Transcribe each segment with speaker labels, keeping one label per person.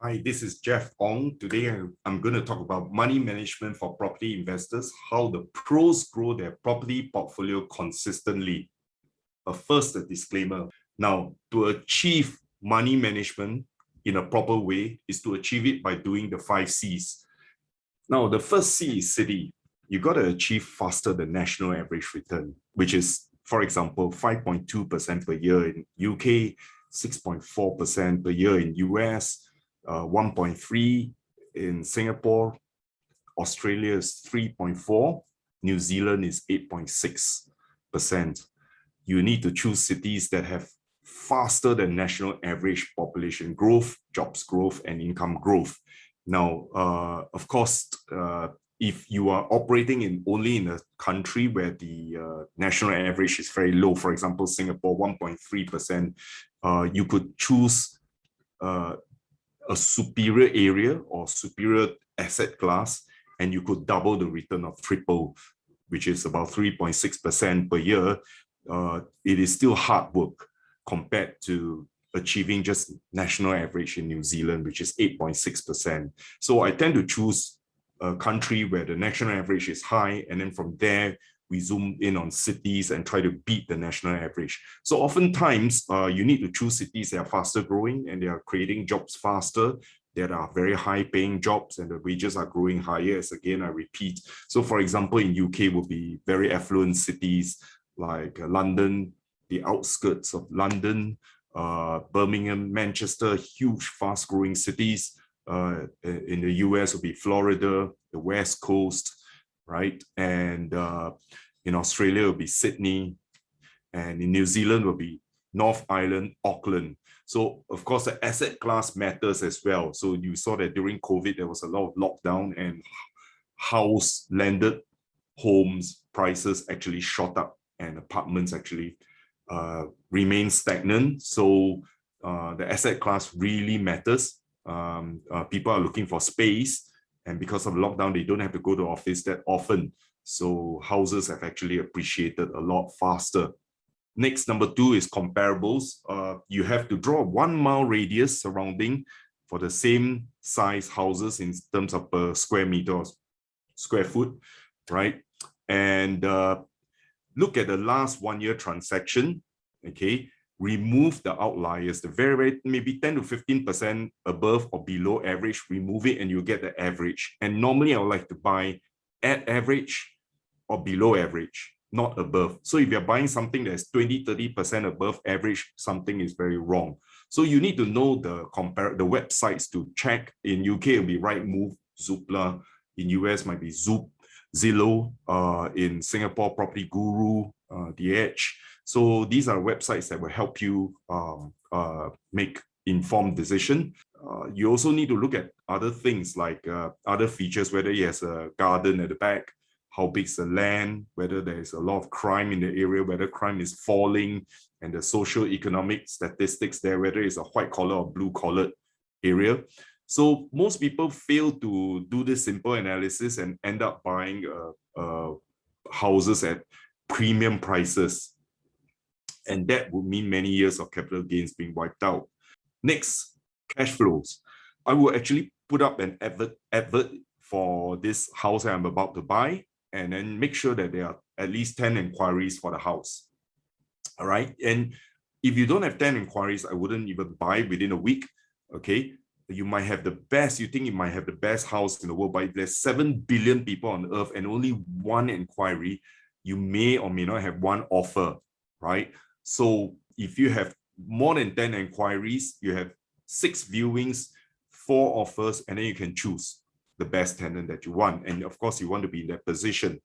Speaker 1: Hi, this is Jeff Ong. Today, I'm going to talk about money management for property investors, how the pros grow their property portfolio consistently. But first, a disclaimer. Now, to achieve money management in a proper way is to achieve it by doing the 5 C's. Now, the first C is city. You got to achieve faster than national average return, which is, for example, 5.2% per year in UK, 6.4% per year in US, 1.3 in Singapore, Australia is 3.4, New Zealand is 8.6%. You need to choose cities that have faster than national average population growth, jobs growth, and income growth. Now, of course, if you are operating only in a country where the national average is very low, for example, Singapore, 1.3%, you could choose a superior area or superior asset class, and you could double the return of triple, which is about 3.6% per year. It is still hard work compared to achieving just national average in New Zealand, which is 8.6%. So I tend to choose a country where the national average is high, and then from there, we zoom in on cities and try to beat the national average. So oftentimes, you need to choose cities that are faster growing and they are creating jobs faster, that are very high paying jobs, and the wages are growing higher, as again, I repeat. So for example, in UK will be very affluent cities like London, the outskirts of London, Birmingham, Manchester, huge fast growing cities. In the US will be Florida, the West Coast, right? And in Australia will be Sydney, and in New Zealand will be North Island, Auckland. So of course, the asset class matters as well. So you saw that during COVID, there was a lot of lockdown, and house landed homes prices actually shot up, and apartments actually remain stagnant. So the asset class really matters. People are looking for space, and because of lockdown, they don't have to go to office that often. So houses have actually appreciated a lot faster. Next, number 2 is comparables. You have to draw a 1 mile radius surrounding for the same size houses in terms of per square meter or square foot, right? And look at the last 1 year transaction, okay? Remove the outliers, the very, maybe 10 to 15% above or below average, remove it and you get the average. And normally I would like to buy at average or below average, not above. So if you're buying something that's 20, 30% above average, something is very wrong. So you need to know the websites to check. In UK, it'll be Rightmove, Zoopla. In US, might be Zillow. In Singapore, Property Guru, The Edge. So these are websites that will help you make informed decision. You also need to look at other things like other features, whether it has a garden at the back, how big is the land, whether there's a lot of crime in the area, whether crime is falling, and the socio-economic statistics there, whether it's a white collar or blue collar area. So most people fail to do this simple analysis and end up buying houses at premium prices. And that would mean many years of capital gains being wiped out. Next, cash flows. I will actually put up an advert for this house I'm about to buy, and then make sure that there are at least 10 inquiries for the house. All right. And if you don't have 10 inquiries, I wouldn't even buy within a week. Okay. You might have the best, you think you might have the best house in the world, but if there's 7 billion people on earth and only 1 inquiry, you may or may not have 1 offer, right? So if you have more than 10 inquiries, you have 6 viewings, 4 offers, and then you can choose the best tenant that you want. And of course, you want to be in that position.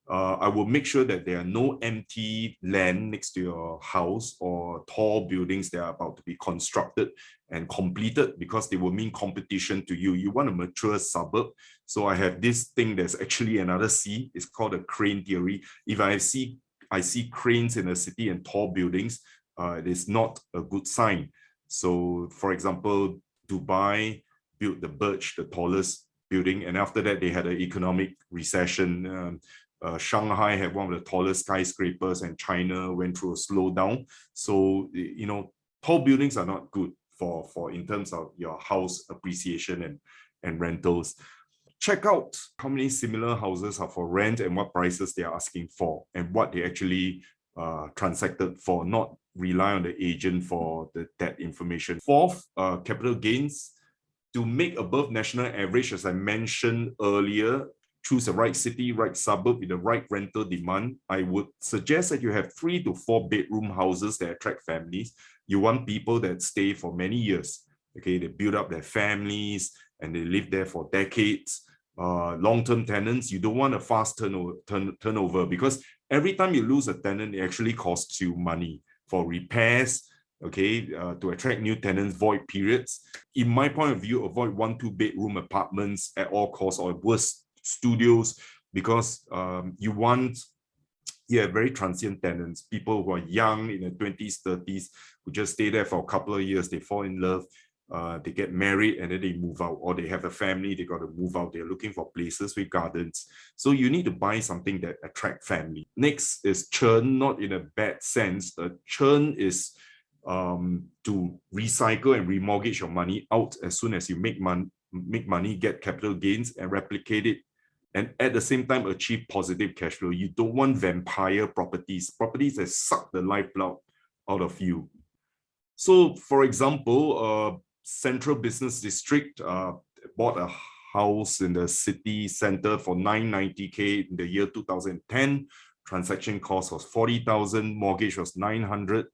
Speaker 1: I will make sure that there are no empty land next to your house or tall buildings that are about to be constructed and completed, because they will mean competition to you. You want a mature suburb. So I have this thing that's actually another C. It's called a crane theory. If I see cranes in a city and tall buildings, it is not a good sign. So for example, Dubai built the Burj, the tallest building, and after that they had an economic recession. Shanghai had one of the tallest skyscrapers, and China went through a slowdown. So, you know, tall buildings are not good for in terms of your house appreciation and rentals. Check out how many similar houses are for rent and what prices they are asking for and what they actually transacted for, not rely on the agent for that information. Fourth, capital gains. To make above national average, as I mentioned earlier, choose the right city, right suburb with the right rental demand. I would suggest that you have 3 to 4 bedroom houses that attract families. You want people that stay for many years. Okay, they build up their families and they live there for decades. Long-term tenants, you don't want a fast turnover because every time you lose a tenant, it actually costs you money for repairs, okay, to attract new tenants, void periods. In my point of view, avoid 1-2 bedroom apartments at all costs, or worse, studios, because you have very transient tenants, people who are young in their 20s, 30s, who just stay there for a couple of years, they fall in love, they get married and then they move out, or they have a family, they got to move out, they're looking for places with gardens. So you need to buy something that attract family. Next is churn, not in a bad sense. Churn is to recycle and remortgage your money out as soon as you make money, get capital gains and replicate it, and at the same time achieve positive cash flow. You don't want vampire properties that suck the lifeblood out of you. So for example, Central Business District bought a house in the city center for 990K in the year 2010. Transaction cost was 40,000, mortgage was 900.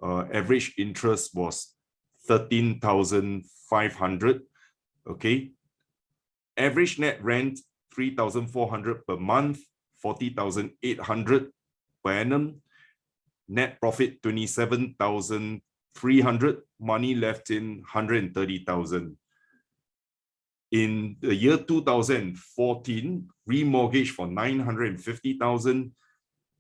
Speaker 1: Average interest was 13,500. Okay. Average net rent 3,400 per month, 40,800 per annum. Net profit 27,300. Money left in 130,000. In the year 2014, remortgage for 950,000.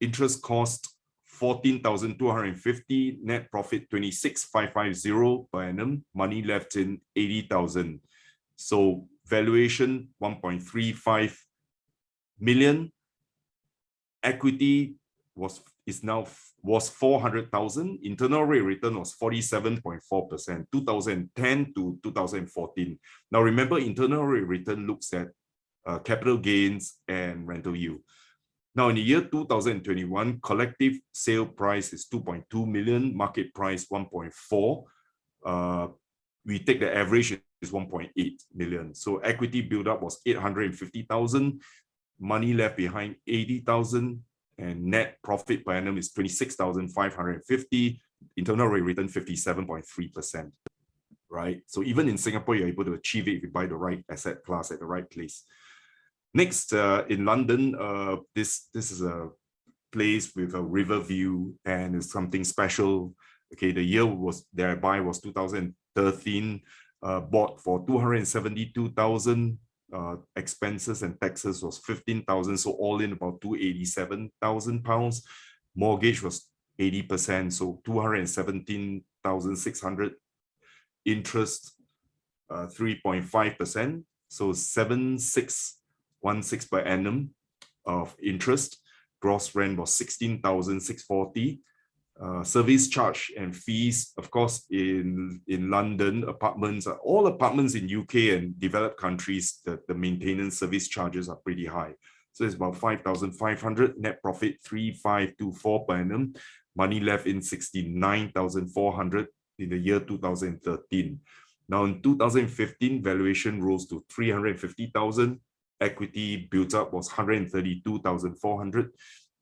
Speaker 1: Interest cost 14,250, net profit 26,550 per annum, money left in 80,000. So valuation 1.35 million. Equity was 400,000. Internal rate of return was 47.4%, 2010 to 2014. Now remember, internal rate of return looks at capital gains and rental yield. Now, in the year 2021, collective sale price is 2.2 million, market price 1.4. We take the average is 1.8 million. So equity build-up was 850,000, money left behind 80,000, and net profit per annum is 26,550, internal rate of return 57.3%. Right? So even in Singapore, you're able to achieve it if you buy the right asset class at the right place. Next, in London, this is a place with a river view and it's something special. Okay, the year that I buy was 2013, bought for 272,000. Expenses and taxes was 15,000, so all in about 287,000 pounds. Mortgage was 80%, so 217,600. Interest 3.5%, so 7,616 per annum of interest. Gross rent was 16,640. Service charge and fees, of course, in London, all apartments in UK and developed countries, the maintenance service charges are pretty high. So it's about 5,500, net profit 3,524 per annum, money left in 69,400 in the year 2013. Now in 2015, valuation rose to 350,000. Equity built up was 132,400.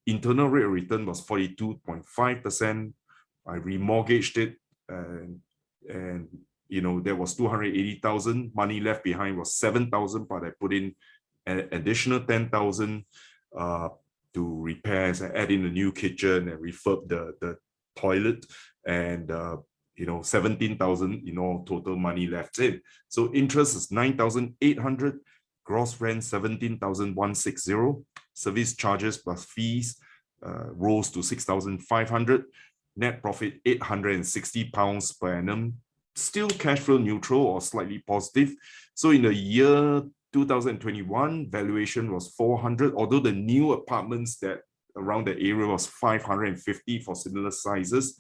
Speaker 1: Internal rate of return was 42.5%. I remortgaged it and there was 280,000. Money left behind was 7,000, but I put in an additional 10,000 to repairs and add in a new kitchen and refurb the toilet, and 17,000 total money left in. So interest is 9,800. Gross rent 17,160. Service charges plus fees rose to 6,500. Net profit 860 pounds per annum. Still cash flow neutral or slightly positive. So in the year 2021, valuation was 400, although the new apartments that around the area was 550 for similar sizes.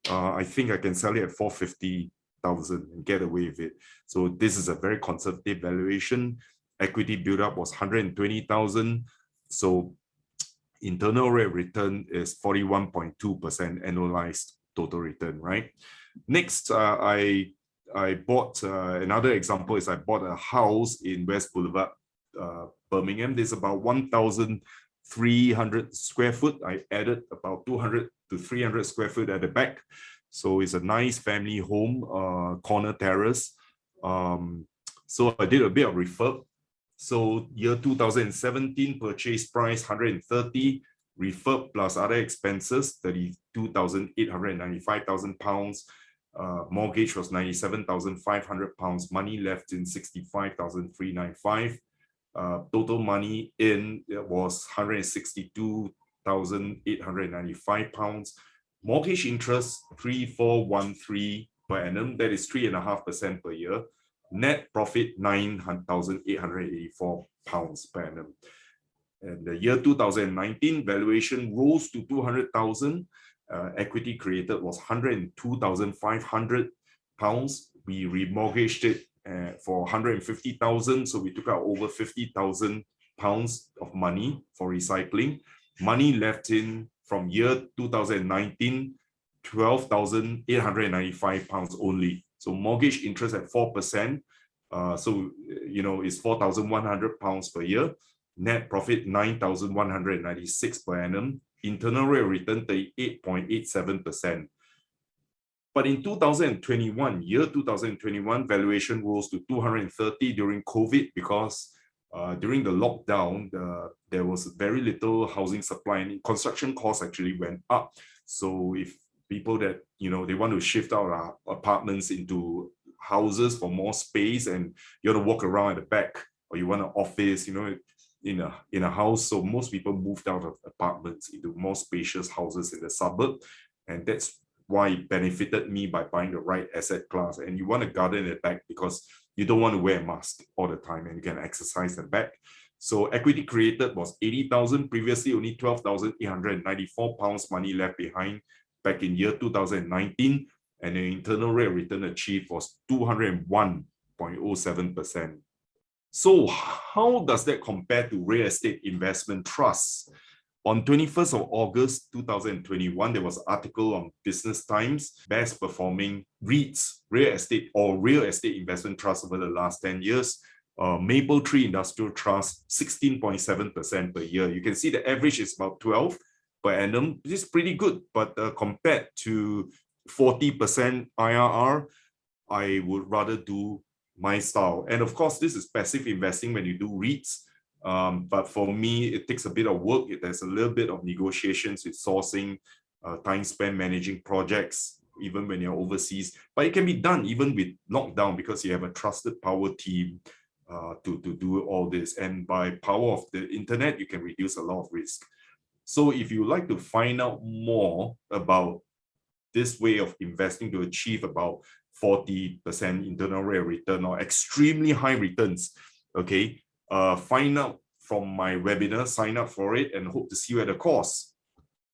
Speaker 1: I think I can sell it at 450 and get away with it. So this is a very conservative valuation. Equity build-up was 120,000. So internal rate of return is 41.2% annualized total return, right? Next, I bought another example is I bought a house in West Boulevard, Birmingham. There's about 1,300 square foot. I added about 200 to 300 square foot at the back. So it's a nice family home, corner terrace. So I did a bit of refurb. So year 2017 purchase price 130, refurb plus other expenses 32,895 pounds. Mortgage was 97,500 pounds. Money left in 65,395. Total money in was 162,895 pounds. Mortgage interest 3,413 per annum. That is 3.5% per year. Net profit 9,884 pounds per annum. And the year 2019 valuation rose to 200,000. Equity created was 102,500 pounds. We remortgaged it for 150,000. So we took out over 50,000 pounds of money for recycling. Money left in from year 2019, 12,895 pounds only. So mortgage interest at 4%. So, you know, it's 4,100 pounds per year. Net profit 9,196 per annum. Internal rate of return 38.87%. But in 2021, year 2021, valuation rose to 230 during COVID because during the lockdown, there was very little housing supply and construction costs actually went up. So if people that, you know, they want to shift out apartments into houses for more space and you want to walk around at the back, or you want an office, you know, in a house. So most people moved out of apartments into more spacious houses in the suburb. And that's why it benefited me by buying the right asset class. And you want to garden at the back because you don't want to wear a mask all the time and you can exercise at the back. So equity created was 80,000, previously only 12,894 pounds money left behind back in year 2019. And the internal rate of return achieved was 201.07%. So how does that compare to real estate investment trusts? On 21st of August 2021, there was an article on Business Times, best performing REITs, real estate investment trusts over the last 10 years. Maple Tree Industrial Trust, 16.7% per year. You can see the average is about 12 per annum. This is pretty good, but compared to 40% IRR, I would rather do my style. And of course, this is passive investing when you do REITs. But for me, it takes a bit of work. There's a little bit of negotiations with sourcing, time spent managing projects, even when you're overseas. But it can be done even with lockdown because you have a trusted power team to do all this. And by power of the internet, you can reduce a lot of risk. So if you like to find out more about this way of investing to achieve about 40% internal rate of return or extremely high returns, okay, find out from my webinar, sign up for it, and hope to see you at the course.